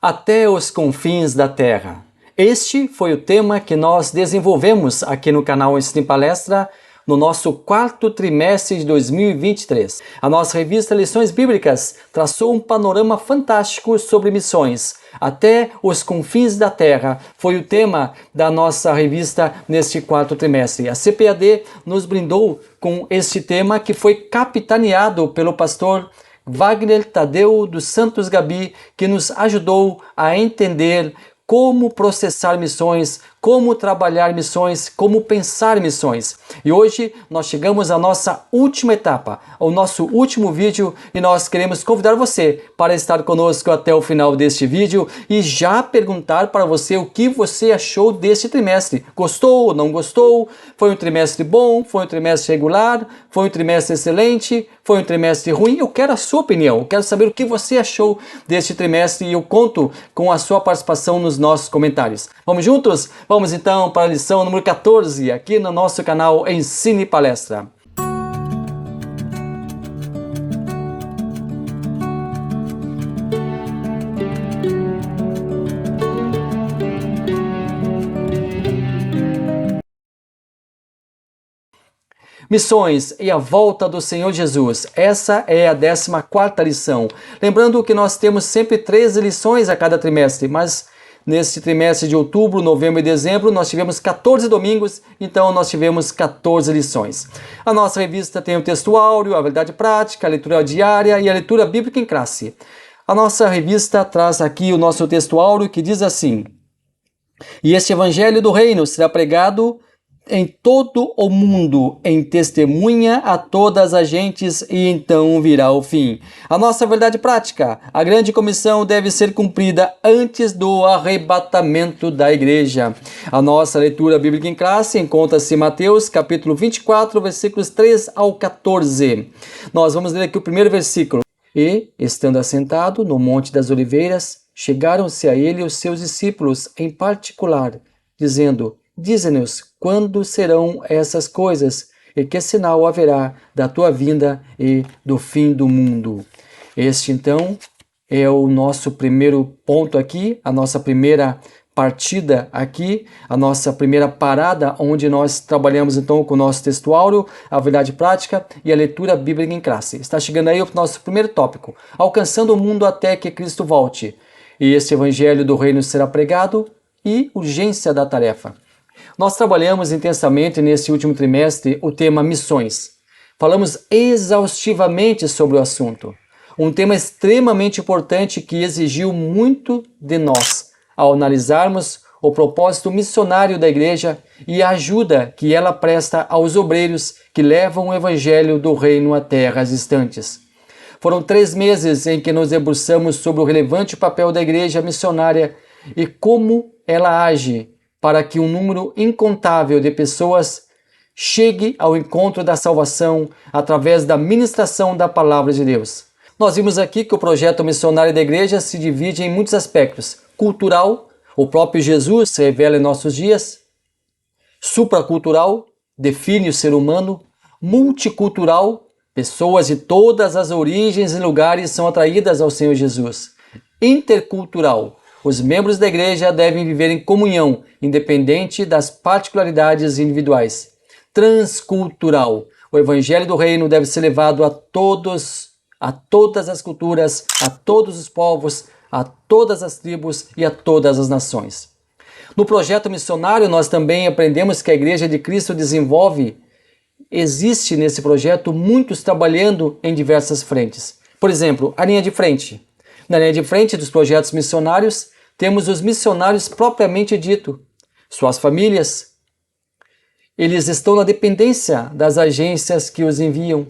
Até os confins da terra. Este foi o tema que nós desenvolvemos aqui no canal Ensino em Palestra no nosso quarto trimestre de 2023. A nossa revista Lições Bíblicas traçou um panorama fantástico sobre missões. Até os confins da terra foi o tema da nossa revista neste quarto trimestre. A CPAD nos brindou com este tema que foi capitaneado pelo pastor Wagner Tadeu dos Santos Gabi, que nos ajudou a entender como processar missões, como trabalhar missões, como pensar missões. E hoje nós chegamos à nossa última etapa, ao nosso último vídeo, e nós queremos convidar você para estar conosco até o final deste vídeo e já perguntar para você o que você achou deste trimestre. Gostou ou não gostou? Foi um trimestre bom? Foi um trimestre regular? Foi um trimestre excelente? Foi um trimestre ruim? Eu quero a sua opinião, eu quero saber o que você achou deste trimestre e eu conto com a sua participação nos nossos comentários. Vamos juntos? Vamos então para a lição número 14, aqui no nosso canal Ensino e Palestra. Missões e a volta do Senhor Jesus. Essa é a 14ª lição. Lembrando que nós temos sempre 13 lições a cada trimestre, mas nesse trimestre de outubro, novembro e dezembro nós tivemos 14 domingos, então nós tivemos 14 lições. A nossa revista tem o texto áureo, a verdade prática, a leitura diária e a leitura bíblica em classe. A nossa revista traz aqui o nosso texto áureo que diz assim: "E este evangelho do reino será pregado em todo o mundo, em testemunha a todas as gentes, e então virá o fim." A nossa verdade prática: a grande comissão deve ser cumprida antes do arrebatamento da igreja. A nossa leitura bíblica em classe encontra-se em Mateus, capítulo 24, versículos 3 ao 14. Nós vamos ler aqui o primeiro versículo. "E, estando assentado no Monte das Oliveiras, chegaram-se a ele os seus discípulos em particular, dizendo: Dize-nos quando serão essas coisas, e que sinal haverá da tua vinda e do fim do mundo." Este, então, é o nosso primeiro ponto aqui, a nossa primeira partida aqui, a nossa primeira parada, onde nós trabalhamos, então, com o nosso texto áureo, a verdade prática e a leitura bíblica em classe. Está chegando aí o nosso primeiro tópico: alcançando o mundo até que Cristo volte. E este evangelho do reino será pregado e urgência da tarefa. Nós trabalhamos intensamente nesse último trimestre o tema missões. Falamos exaustivamente sobre o assunto. Um tema extremamente importante que exigiu muito de nós ao analisarmos o propósito missionário da igreja e a ajuda que ela presta aos obreiros que levam o evangelho do reino a terras distantes. Foram 3 meses em que nos debruçamos sobre o relevante papel da igreja missionária e como ela age para que um número incontável de pessoas chegue ao encontro da salvação através da ministração da palavra de Deus. Nós vimos aqui que o projeto missionário da igreja se divide em muitos aspectos: cultural, o próprio Jesus se revela em nossos dias; supracultural, define o ser humano; multicultural, pessoas de todas as origens e lugares são atraídas ao Senhor Jesus; intercultural, os membros da igreja devem viver em comunhão, independente das particularidades individuais; transcultural, o evangelho do reino deve ser levado a todas as culturas, a todos os povos, a todas as tribos e a todas as nações. No projeto missionário, nós também aprendemos que a Igreja de Cristo existe nesse projeto muitos trabalhando em diversas frentes. Por exemplo, a linha de frente. Na linha de frente dos projetos missionários, temos os missionários propriamente dito, suas famílias. Eles estão na dependência das agências que os enviam,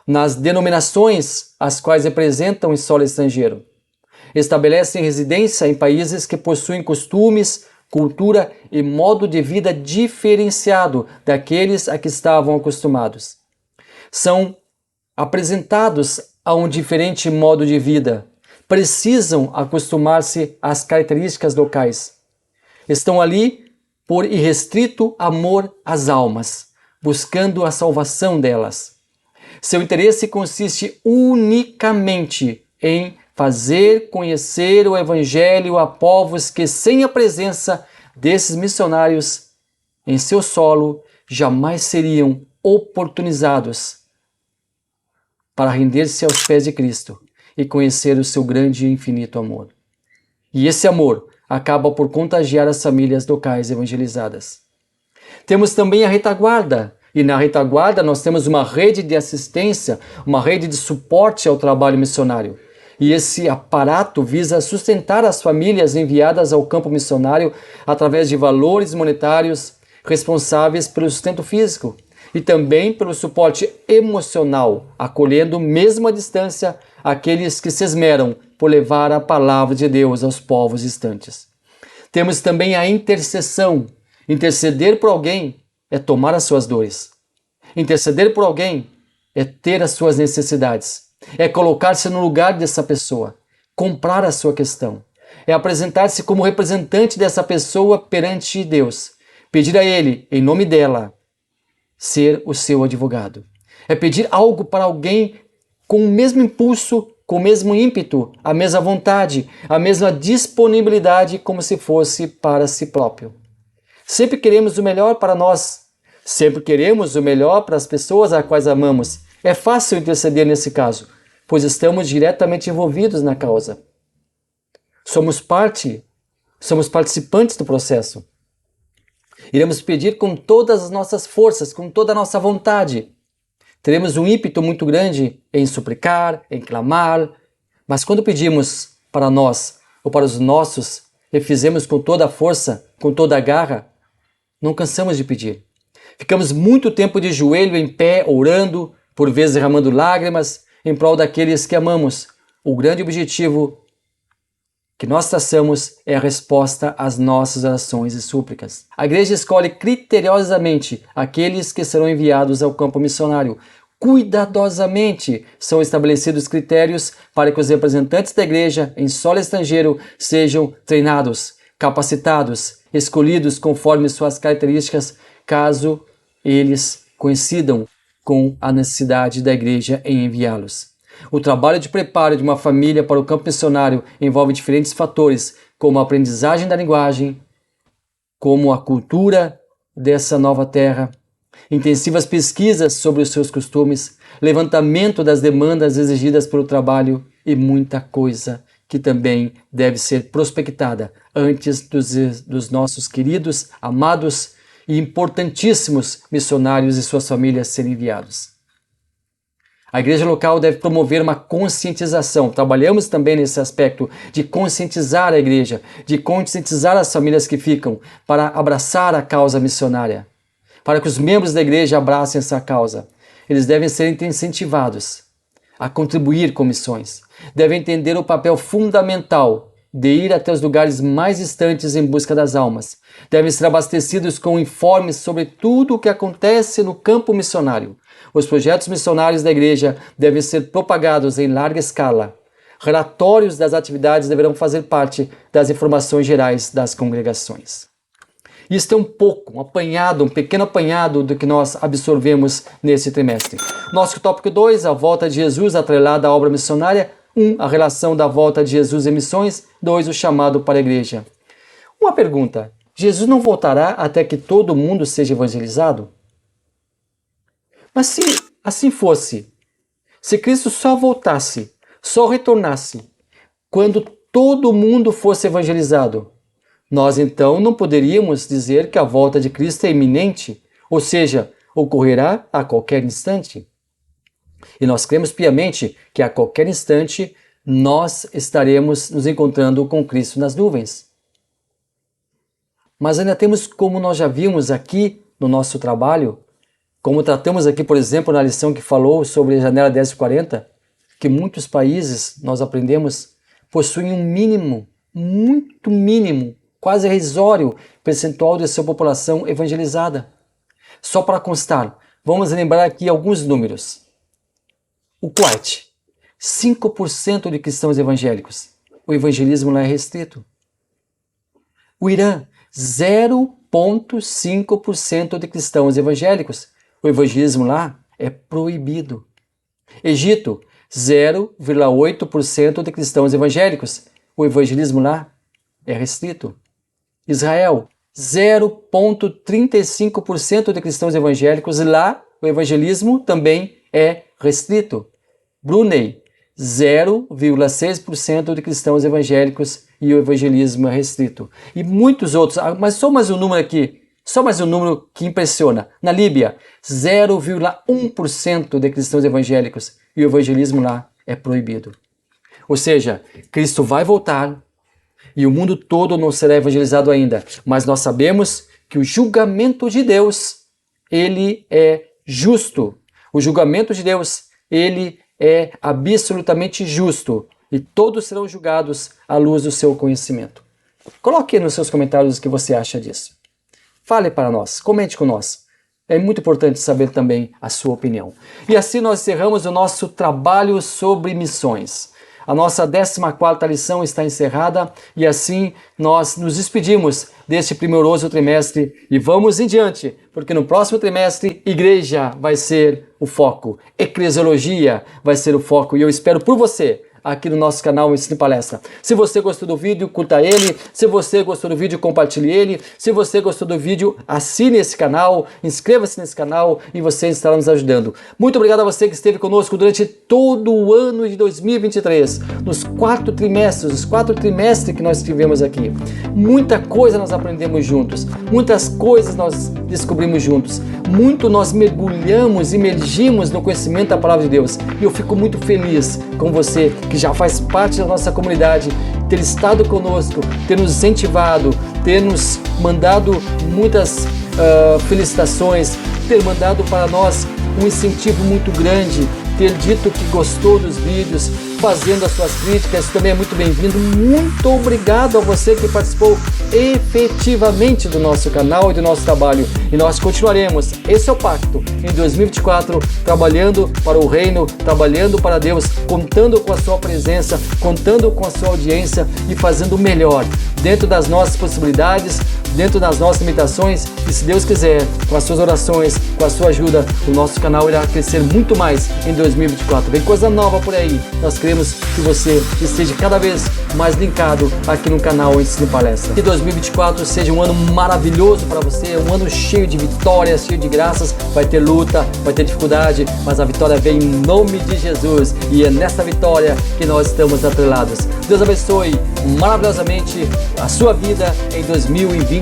nas denominações as quais representam em solo estrangeiro. Estabelecem residência em países que possuem costumes, cultura e modo de vida diferenciado daqueles a que estavam acostumados. São apresentados a um diferente modo de vida. Precisam acostumar-se às características locais. Estão ali por irrestrito amor às almas, buscando a salvação delas. Seu interesse consiste unicamente em fazer conhecer o Evangelho a povos que, sem a presença desses missionários em seu solo, jamais seriam oportunizados para render-se aos pés de Cristo e conhecer o seu grande e infinito amor. E esse amor acaba por contagiar as famílias locais evangelizadas. Temos também a retaguarda, e na retaguarda nós temos uma rede de assistência, uma rede de suporte ao trabalho missionário. E esse aparato visa sustentar as famílias enviadas ao campo missionário através de valores monetários responsáveis pelo sustento físico e também pelo suporte emocional, acolhendo mesmo à distância aqueles que se esmeram por levar a palavra de Deus aos povos distantes. Temos também a intercessão. Interceder por alguém é tomar as suas dores. Interceder por alguém é ter as suas necessidades. É colocar-se no lugar dessa pessoa, comprar a sua questão. É apresentar-se como representante dessa pessoa perante Deus. Pedir a Ele, em nome dela, ser o seu advogado. É pedir algo para alguém com o mesmo impulso, com o mesmo ímpeto, a mesma vontade, a mesma disponibilidade como se fosse para si próprio. Sempre queremos o melhor para nós. Sempre queremos o melhor para as pessoas a quais amamos. É fácil interceder nesse caso, pois estamos diretamente envolvidos na causa. Somos participantes do processo. Iremos pedir com todas as nossas forças, com toda a nossa vontade. Teremos um ímpeto muito grande em suplicar, em clamar, mas quando pedimos para nós ou para os nossos e fizemos com toda a força, com toda a garra, não cansamos de pedir. Ficamos muito tempo de joelho em pé, orando, por vezes derramando lágrimas, em prol daqueles que amamos. O grande objetivo que nós traçamos é a resposta às nossas orações e súplicas. A igreja escolhe criteriosamente aqueles que serão enviados ao campo missionário. Cuidadosamente são estabelecidos critérios para que os representantes da igreja em solo estrangeiro sejam treinados, capacitados, escolhidos conforme suas características, caso eles coincidam com a necessidade da igreja em enviá-los. O trabalho de preparo de uma família para o campo missionário envolve diferentes fatores, como a aprendizagem da linguagem, como a cultura dessa nova terra, intensivas pesquisas sobre os seus costumes, levantamento das demandas exigidas pelo trabalho e muita coisa que também deve ser prospectada antes dos nossos queridos, amados e importantíssimos missionários e suas famílias serem enviados. A igreja local deve promover uma conscientização. Trabalhamos também nesse aspecto de conscientizar a igreja, de conscientizar as famílias que ficam para abraçar a causa missionária, para que os membros da igreja abracem essa causa. Eles devem ser incentivados a contribuir com missões. Devem entender o papel fundamental de ir até os lugares mais distantes em busca das almas. Devem ser abastecidos com informes sobre tudo o que acontece no campo missionário. Os projetos missionários da igreja devem ser propagados em larga escala. Relatórios das atividades deverão fazer parte das informações gerais das congregações. Isto é um pequeno apanhado do que nós absorvemos nesse trimestre. Nosso tópico 2, a volta de Jesus atrelada à obra missionária. 1, a relação da volta de Jesus em missões. 2, o chamado para a igreja. Uma pergunta: Jesus não voltará até que todo mundo seja evangelizado? Mas se assim fosse, se Cristo só voltasse, só retornasse, quando todo mundo fosse evangelizado, nós então não poderíamos dizer que a volta de Cristo é iminente, ou seja, ocorrerá a qualquer instante. E nós cremos piamente que a qualquer instante nós estaremos nos encontrando com Cristo nas nuvens. Mas ainda temos, como nós já vimos aqui no nosso trabalho, como tratamos aqui, por exemplo, na lição que falou sobre a janela 1040, que muitos países, nós aprendemos, possuem um mínimo, muito mínimo, quase irrisório percentual de sua população evangelizada. Só para constar, vamos lembrar aqui alguns números. O Kuwait, 5% de cristãos evangélicos. O evangelismo lá é restrito. O Irã, 0,5% de cristãos evangélicos. O evangelismo lá é proibido. Egito, 0,8% de cristãos evangélicos. O evangelismo lá é restrito. Israel, 0,35% de cristãos evangélicos. Lá, o evangelismo também é restrito. Brunei, 0,6% de cristãos evangélicos e o evangelismo é restrito. E muitos outros, mas só mais um número aqui, só mais um número que impressiona. Na Líbia, 0,1% de cristãos evangélicos e o evangelismo lá é proibido. Ou seja, Cristo vai voltar e o mundo todo não será evangelizado ainda. Mas nós sabemos que o julgamento de Deus, ele é justo. O julgamento de Deus, ele é absolutamente justo. E todos serão julgados à luz do seu conhecimento. Coloque nos seus comentários o que você acha disso. Fale para nós, comente com nós. É muito importante saber também a sua opinião. E assim nós encerramos o nosso trabalho sobre missões. A nossa 14ª lição está encerrada e assim nós nos despedimos deste primoroso trimestre e vamos em diante, porque no próximo trimestre, igreja vai ser o foco, eclesiologia vai ser o foco e eu espero por você aqui no nosso canal Ensino Palestra. Se você gostou do vídeo, curta ele. Se você gostou do vídeo, compartilhe ele. Se você gostou do vídeo, assine esse canal, inscreva-se nesse canal e você estará nos ajudando. Muito obrigado a você que esteve conosco durante todo o ano de 2023, nos 4 trimestres, os 4 trimestres que nós tivemos aqui. Muita coisa nós aprendemos juntos, muitas coisas nós descobrimos juntos, muito nós mergulhamos, imergimos no conhecimento da Palavra de Deus. E eu fico muito feliz com você que já faz parte da nossa comunidade, ter estado conosco, ter nos incentivado, ter nos mandado muitas felicitações, ter mandado para nós um incentivo muito grande, ter dito que gostou dos vídeos, fazendo as suas críticas, também é muito bem-vindo. Muito obrigado a você que participou efetivamente do nosso canal e do nosso trabalho. E nós continuaremos, esse é o pacto, em 2024, trabalhando para o reino, trabalhando para Deus, contando com a sua presença, contando com a sua audiência e fazendo o melhor, dentro das nossas possibilidades, dentro das nossas limitações e, se Deus quiser, com as suas orações, com a sua ajuda, o nosso canal irá crescer muito mais em 2024. Vem coisa nova por aí. Nós queremos que você esteja cada vez mais linkado aqui no canal Ensino Palestra. Que 2024 seja um ano maravilhoso para você, um ano cheio de vitórias, cheio de graças. Vai ter luta, vai ter dificuldade, mas a vitória vem em nome de Jesus e é nessa vitória que nós estamos atrelados. Deus abençoe maravilhosamente a sua vida em 2024.